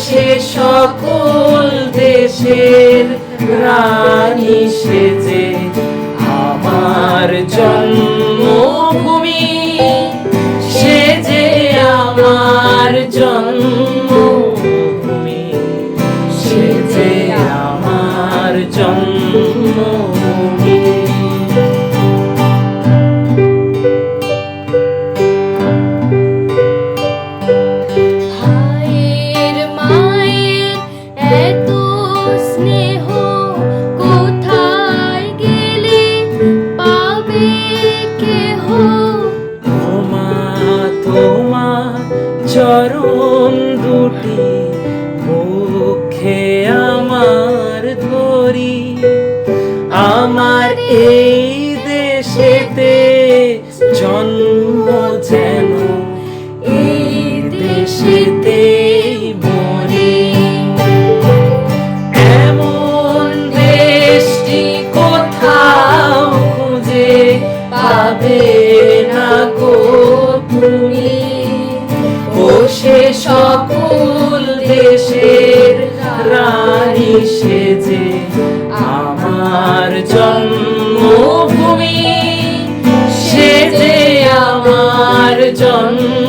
সে সকল দেশের রানী সেজে আমার জন্মভূমি, সেজে আমার জন্মভূমি, সেজে আমার জন্মভূমি। চরণ দুটি মুখে আমার ধরি, আমার এই দেশেতে জন্ম যেন এই দেশেতেই মরি। এমন দেশটি কোথাও খুঁজে পাবে না গো তুমি, সে সকল দেশের রানী সেজে আমার জন্মভূমি, সেজে আমার জন্ম।